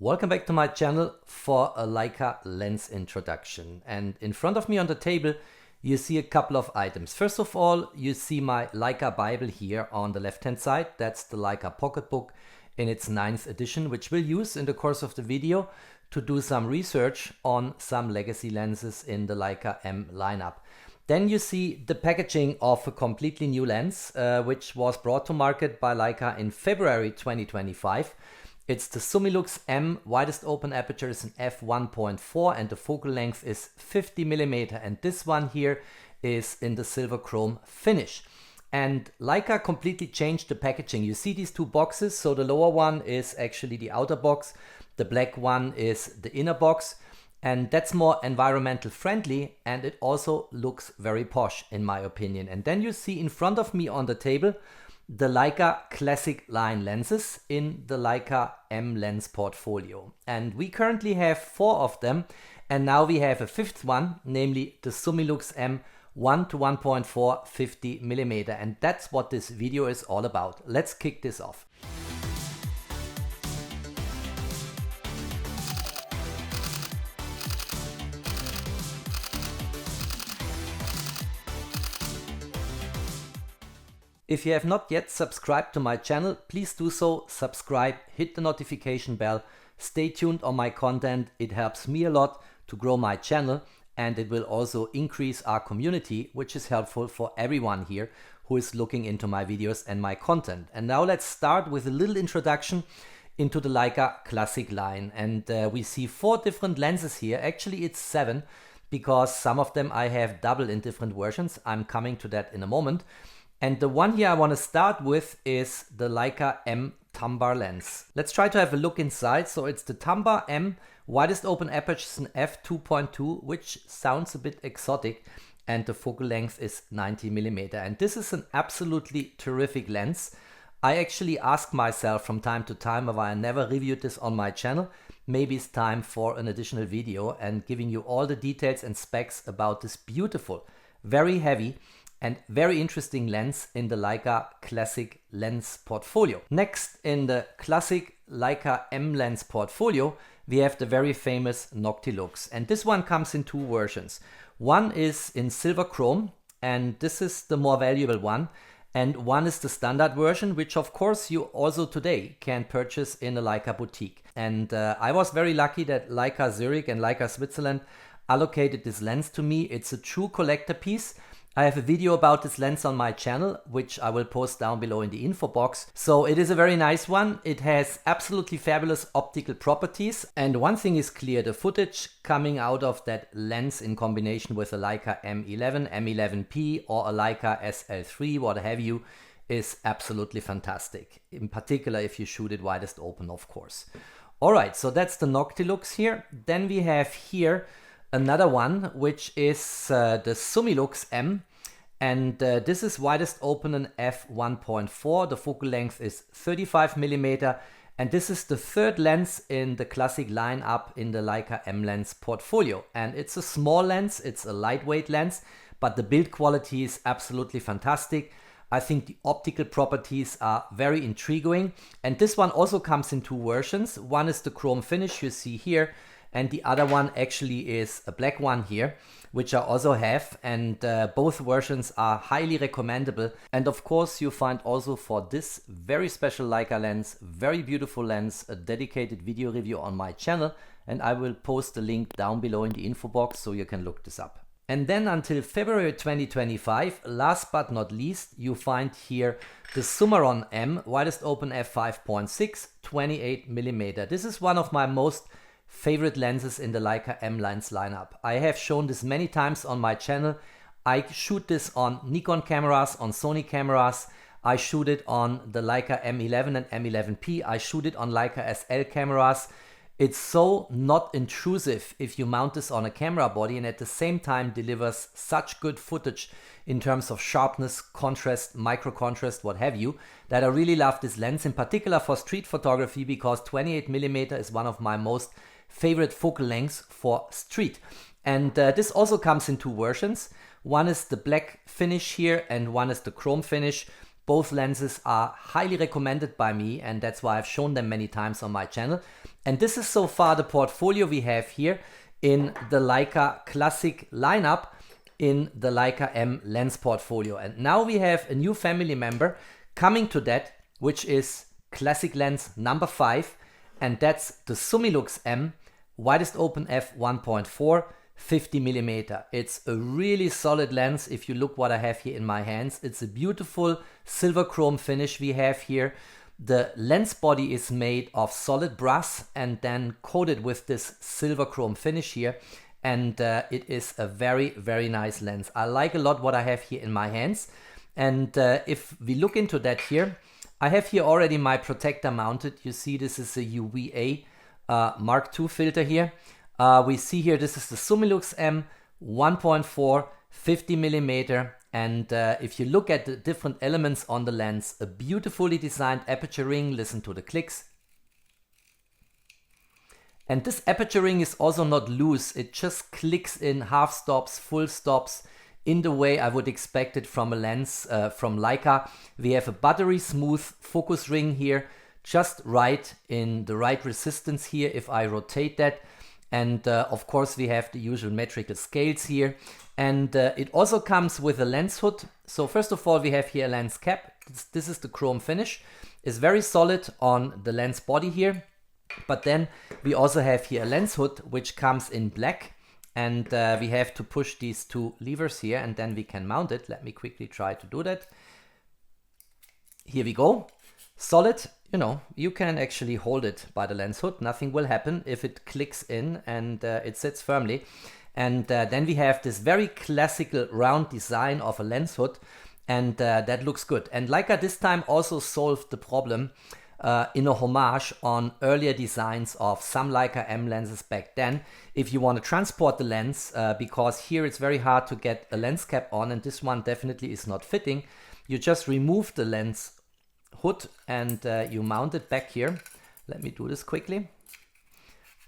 Welcome back to my channel for a Leica lens introduction. And in front of me on the table you see a couple of items. First of all, you see my Leica Bible here on the left hand side. That's the Leica Pocketbook in its 9th edition, which we'll use in the course of the video to do some research on some legacy lenses in the Leica-M lineup. Then you see the packaging of a completely new lens, which was brought to market by Leica in February 2025. It's the Summilux-M, widest open aperture is an f1.4 and the focal length is 50mm, and this one here is in the silver chrome finish. And Leica completely changed the packaging. You see these two boxes, so the lower one is actually the outer box, the black one is the inner box, and that's more environmental friendly, and it also looks very posh in my opinion. And then you see in front of me on the table the Leica Classic line lenses in the Leica-M lens portfolio. And we currently have 4 of them, and now we have a 5th one, namely the Summilux-M 1.4 50mm, and that's what this video is all about. Let's kick this off. If you have not yet subscribed to my channel, please do so, subscribe, hit the notification bell, stay tuned on my content. It helps me a lot to grow my channel, and it will also increase our community, which is helpful for everyone here who is looking into my videos and my content. And now let's start with a little introduction into the Leica Classic line. And we see 4 different lenses here. Actually it's 7, because some of them I have double in different versions. I'm coming to that in a moment. And the one here I want to start with is the Leica-M Tambar lens. Let's try to have a look inside. So it's the Tambar M, widest open aperture is an f2.2, which sounds a bit exotic, and the focal length is 90mm. And this is an absolutely terrific lens. I actually ask myself from time to time if I never reviewed this on my channel. Maybe it's time for an additional video and giving you all the details and specs about this beautiful, very heavy and very interesting lens in the Leica Classic lens portfolio. Next, in the Classic Leica-M lens portfolio, we have the very famous Noctilux, and this one comes in 2 versions. One is in silver chrome, and this is the more valuable one, and one is the standard version, which of course you also today can purchase in a Leica boutique. And I was very lucky that Leica Zurich and Leica Switzerland allocated this lens to me. It's a true collector piece. I have a video about this lens on my channel, which I will post down below in the info box. So it is a very nice one. It has absolutely fabulous optical properties. And one thing is clear, the footage coming out of that lens in combination with a Leica M11, M11P or a Leica SL3, what have you, is absolutely fantastic. In particular, if you shoot it widest open, of course. All right, so that's the Noctilux here. Then we have here another one, which is the Summilux-M, and this is widest open an f1.4. The focal length is 35mm, and this is the 3rd lens in the Classic lineup in the Leica-M lens portfolio. And it's a small lens, it's a lightweight lens, but the build quality is absolutely fantastic. I think the optical properties are very intriguing, and this one also comes in 2 versions. One is the chrome finish you see here, and the other one actually is a black one here, which I also have, and both versions are highly recommendable. And of course you find also for this very special Leica lens, very beautiful lens, a dedicated video review on my channel, and I will post the link down below in the info box so you can look this up. And then until February 2025, last but not least, you find here the Summilux-M, widest open f5.6, 28mm. This is one of my most favorite lenses in the Leica-M lens lineup. I have shown this many times on my channel. I shoot this on Nikon cameras, on Sony cameras. I shoot it on the Leica M11 and M11P. I shoot it on Leica SL cameras. It's so not intrusive if you mount this on a camera body, and at the same time delivers such good footage in terms of sharpness, contrast, micro contrast, what have you, that I really love this lens, in particular for street photography, because 28mm is one of my most favorite focal lengths for street. And this also comes in 2 versions. One is the black finish here and one is the chrome finish. Both lenses are highly recommended by me, and that's why I've shown them many times on my channel. And this is so far the portfolio we have here in the Leica Classic lineup, in the Leica-M lens portfolio. And now we have a new family member coming to that, which is Classic lens number 5, and that's the Summilux-M widest open f 1.4 50mm. It's a really solid lens. If you look what I have here in my hands, it's a beautiful silver chrome finish we have here. The lens body is made of solid brass and then coated with this silver chrome finish here, and it is a very, very nice lens. I like a lot what I have here in my hands. And if we look into that here, I have here already my protector mounted. You see this is a UVA Mark II filter here. We see here this is the Summilux-M 1.4 50mm, and if you look at the different elements on the lens, a beautifully designed aperture ring, listen to the clicks. And this aperture ring is also not loose, it just clicks in half stops, full stops, in the way I would expect it from a lens from Leica. We have a buttery smooth focus ring here, just right in the right resistance here if I rotate that. And of course we have the usual metrical scales here. And it also comes with a lens hood. So first of all we have here a lens cap. This is the chrome finish. It's very solid on the lens body here. But then we also have here a lens hood which comes in black. And we have to push these two levers here and then we can mount it. Let me quickly try to do that. Here we go. Solid, you know, you can actually hold it by the lens hood. Nothing will happen if it clicks in and it sits firmly. And then we have this very classical round design of a lens hood, and that looks good. And Leica this time also solved the problem in a homage on earlier designs of some Leica-M lenses back then. If you want to transport the lens, because here it's very hard to get a lens cap on, and this one definitely is not fitting, you just remove the lens hood and you mount it back here. Let me do this quickly.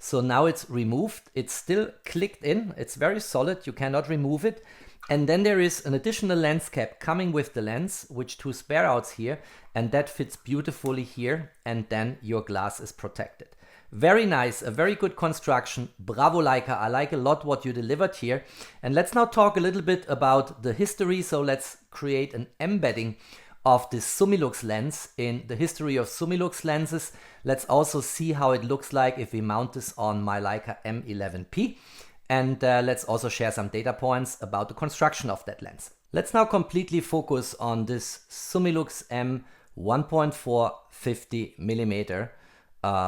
So now it's removed. It's still clicked in. It's very solid. You cannot remove it. And then there is an additional lens cap coming with the lens, which two spare outs here, and that fits beautifully here, and then your glass is protected. Very nice, a very good construction. Bravo Leica, I like a lot what you delivered here. And let's now talk a little bit about the history. So let's create an embedding of this Summilux lens in the history of Summilux lenses. Let's also see how it looks like if we mount this on my Leica M11P. And let's also share some data points about the construction of that lens. Let's now completely focus on this Summilux-M 1.4 50mm,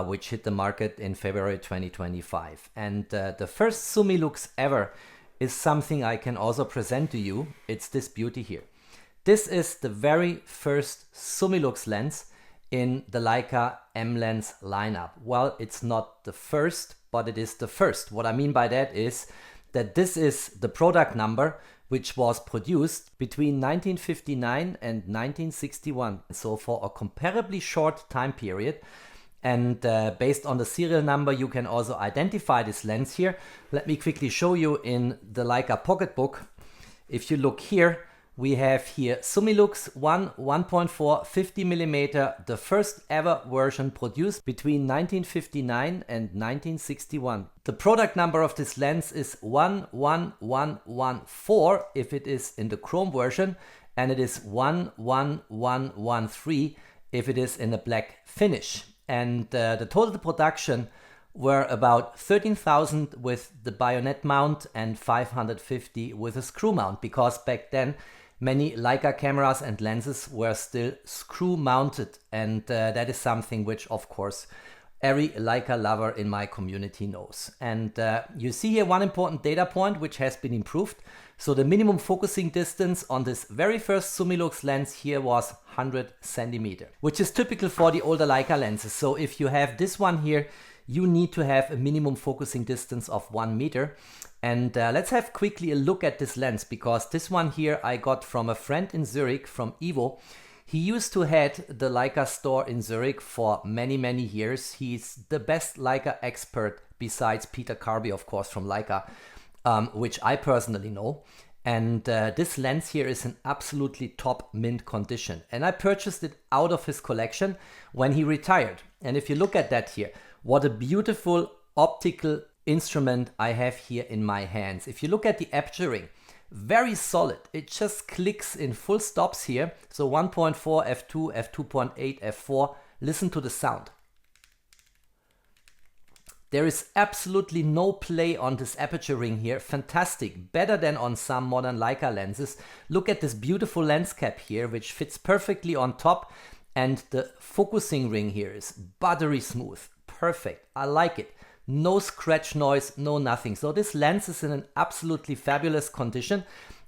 which hit the market in February 2025. And the first Summilux ever is something I can also present to you. It's this beauty here. This is the very first Summilux lens in the Leica M lens lineup. Well, it's not the first, but it is the first. What I mean by that is that this is the product number which was produced between 1959 and 1961. So for a comparably short time period. And based on the serial number, you can also identify this lens here. Let me quickly show you in the Leica Pocketbook. If you look here, we have here Summilux 1.4 50mm, the first ever version produced between 1959 and 1961. The product number of this lens is 11114 if it is in the chrome version, and it is 11113 if it is in a black finish. And the total production were about 13,000 with the bayonet mount and 550 with a screw mount, because back then many Leica cameras and lenses were still screw mounted, and that is something which of course every Leica lover in my community knows. And you see here one important data point which has been improved. So the minimum focusing distance on this very first Summilux lens here was 100 centimeter, which is typical for the older Leica lenses. So if you have this one here, you need to have a minimum focusing distance of 1 meter. And let's have quickly a look at this lens, because this one here I got from a friend in Zurich, from Ivo. He used to head the Leica store in Zurich for many, many years. He's the best Leica expert besides Peter Carby, of course, from Leica, which I personally know. And this lens here is in absolutely top mint condition. And I purchased it out of his collection when he retired. And if you look at that here, what a beautiful optical instrument I have here in my hands. If you look at the aperturing, very solid. It just clicks in full stops here. So 1.4, f2, f2.8, f4. Listen to the sound. There is absolutely no play on this aperture ring here. Fantastic. Better than on some modern Leica lenses. Look at this beautiful lens cap here, which fits perfectly on top. And the focusing ring here is buttery smooth. Perfect. I like it. No scratch noise, no nothing. So this lens is in an absolutely fabulous condition.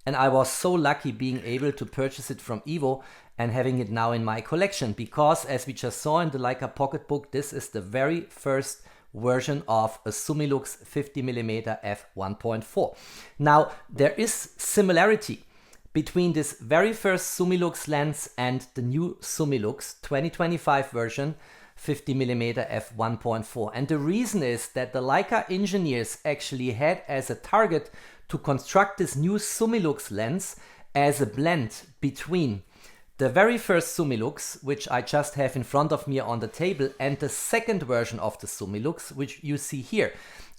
And I was so lucky being able to purchase it from Evo and having it now in my collection. Because as we just saw in the Leica Pocketbook, this is the very first version of a Summilux 50mm f1.4. Now, there is similarity between this very first Summilux lens and the new Summilux 2025 version 50mm f1.4. And the reason is that the Leica engineers actually had as a target to construct this new Summilux lens as a blend between the very first Summilux, which I just have in front of me on the table, and the second version of the Summilux, which you see here.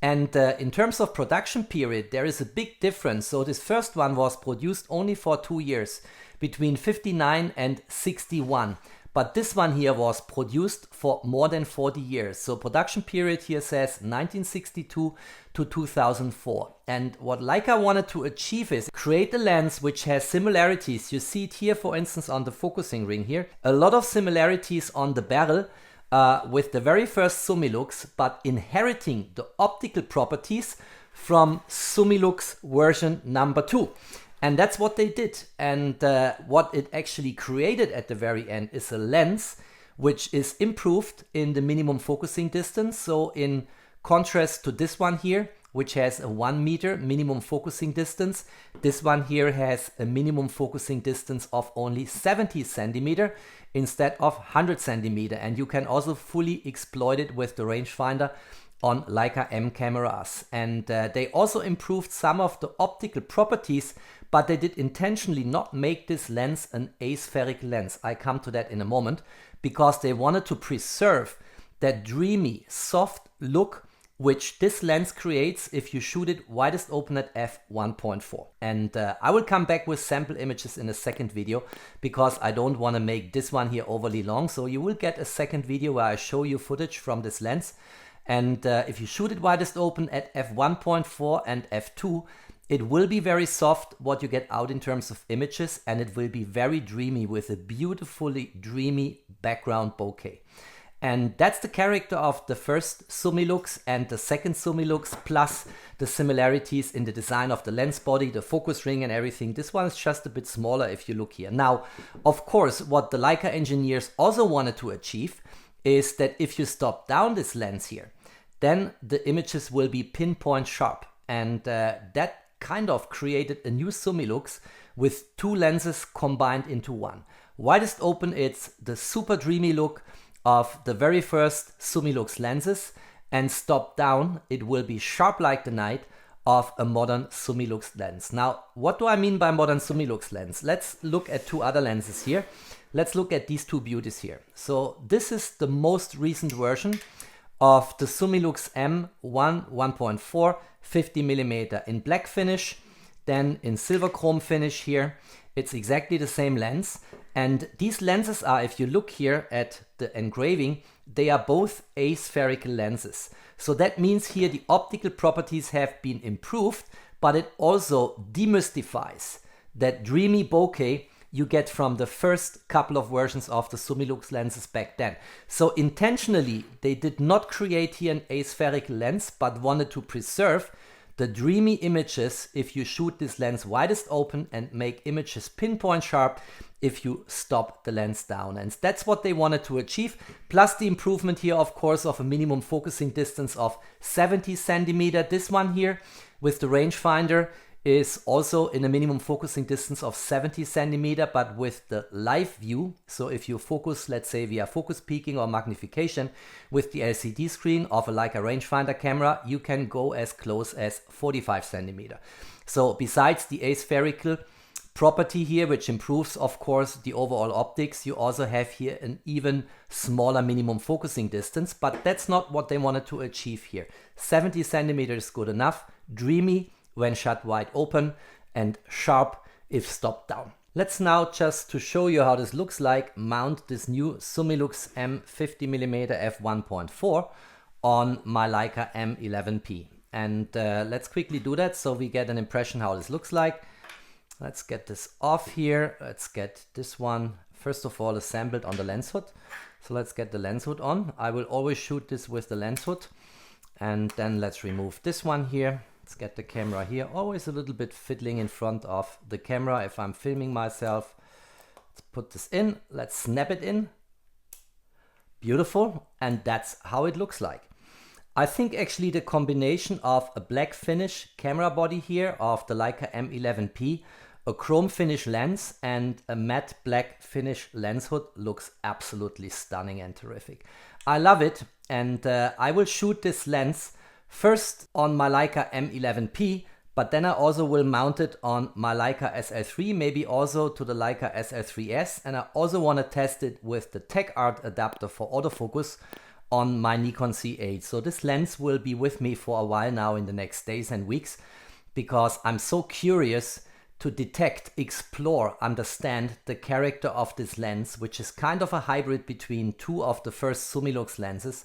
And in terms of production period, there is a big difference. So this first one was produced only for 2 years, between 59 and 61. But this one here was produced for more than 40 years. So production period here says 1962 to 2004. And what Leica wanted to achieve is create a lens which has similarities. You see it here, for instance, on the focusing ring here. A lot of similarities on the barrel with the very first Summilux, but inheriting the optical properties from Summilux version number 2. And that's what they did. And what it actually created at the very end is a lens which is improved in the minimum focusing distance. So in contrast to this one here, which has a 1 meter minimum focusing distance, this one here has a minimum focusing distance of only 70 centimeter instead of 100 centimeter. And you can also fully exploit it with the rangefinder on Leica-M cameras. And they also improved some of the optical properties, but they did intentionally not make this lens an aspheric lens. I come to that in a moment, because they wanted to preserve that dreamy, soft look which this lens creates if you shoot it widest open at f1.4. And I will come back with sample images in a second video, because I don't want to make this one here overly long. So you will get a second video where I show you footage from this lens. And if you shoot it widest open at f1.4 and f2, it will be very soft what you get out in terms of images, and it will be very dreamy with a beautifully dreamy background bokeh. And that's the character of the first Summilux and the second Summilux, plus the similarities in the design of the lens body, the focus ring and everything. This one is just a bit smaller if you look here. Now, of course, what the Leica engineers also wanted to achieve is that if you stop down this lens here, then the images will be pinpoint sharp. And that kind of created a new Summilux with 2 lenses combined into one. Widest open, it's the super dreamy look of the very first Summilux lenses, and stop down, it will be sharp like the night of a modern Summilux lens. Now, what do I mean by modern Summilux lens? Let's look at 2 other lenses here. Let's look at these 2 beauties here. So this is the most recent version of the Summilux-M 1.4 50mm in black finish, then in silver chrome finish here. It's exactly the same lens. And these lenses are, if you look here at the engraving, they are both aspherical lenses. So that means here the optical properties have been improved, but it also demystifies that dreamy bokeh you get from the first couple of versions of the Summilux lenses back then. So intentionally, they did not create here an aspherical lens, but wanted to preserve the dreamy images if you shoot this lens widest open and make images pinpoint sharp if you stop the lens down. And that's what they wanted to achieve, plus the improvement here, of course, of a minimum focusing distance of 70 centimeter. This one here with the rangefinder is also in a minimum focusing distance of 70 centimeter, but with the live view. So if you focus, let's say via focus peaking or magnification with the LCD screen of a Leica rangefinder camera, you can go as close as 45 centimeter. So besides the aspherical property here, which improves of course the overall optics, you also have here an even smaller minimum focusing distance, but that's not what they wanted to achieve here. 70 centimeters is good enough, dreamy when shut wide open, and sharp if stopped down. Let's now, just to show you how this looks like, mount this new Summilux-M 50mm f1.4 on my Leica-M 11P. And let's quickly do that so we get an impression how this looks like. Let's get this off here. Let's get this one first of all assembled on the lens hood. So let's get the lens hood on. I will always shoot this with the lens hood. And then let's remove this one here. Let's get the camera here. Always a little bit fiddling in front of the camera if I'm filming myself. Let's put this in. Let's snap it in. Beautiful. And that's how it looks like. I think actually the combination of a black finish camera body here of the Leica-M 11P, a chrome finish lens and a matte black finish lens hood looks absolutely stunning and terrific. I love it, and I will shoot this lens first on my Leica-M 11P, but then I also will mount it on my Leica SL3, maybe also to the Leica SL3S, and I also want to test it with the TechArt adapter for autofocus on my Nikon C8. So this lens will be with me for a while now in the next days and weeks, because I'm so curious to detect, explore, understand the character of this lens, which is kind of a hybrid between two of the first Summilux lenses,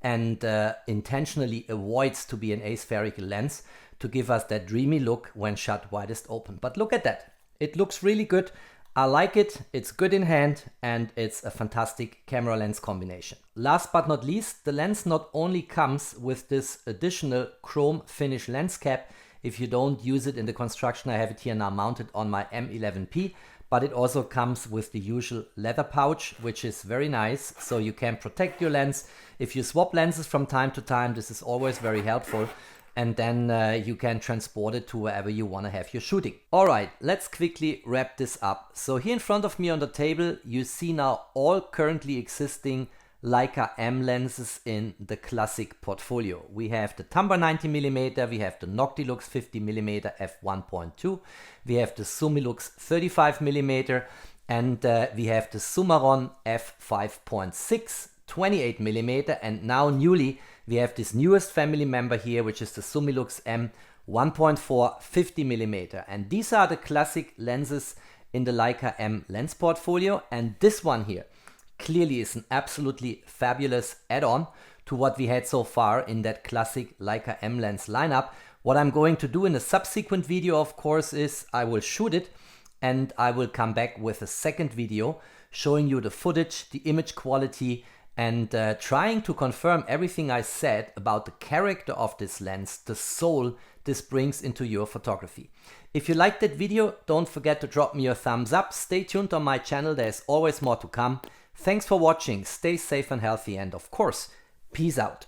and intentionally avoids to be an aspherical lens to give us that dreamy look when shut widest open. But look at that, it looks really good. I like it, it's good in hand, and it's a fantastic camera lens combination. Last but not least, the lens not only comes with this additional chrome finish lens cap. If you don't use it in the construction, I have it here now mounted on my M11P, but it also comes with the usual leather pouch, which is very nice, so you can protect your lens. If you swap lenses from time to time, this is always very helpful. And then you can transport it to wherever you want to have your shooting. All right, let's quickly wrap this up. So here in front of me on the table, you see now all currently existing Leica-M lenses in the classic portfolio. We have the Tamra 90mm, we have the Noctilux 50mm f1.2, we have the Summilux 35mm, and we have the Sumaron f5.6 28mm, and now newly we have this newest family member here, which is the Summilux-M 1.4 50mm. And these are the classic lenses in the Leica-M lens portfolio. And this one here clearly is an absolutely fabulous add-on to what we had so far in that classic Leica-M lens lineup. What I'm going to do in a subsequent video, of course, is I will shoot it and I will come back with a second video showing you the footage, the image quality, and trying to confirm everything I said about the character of this lens, the soul this brings into your photography. If you liked that video, don't forget to drop me your thumbs up. Stay tuned on my channel, there's always more to come. Thanks for watching, stay safe and healthy, and of course, peace out.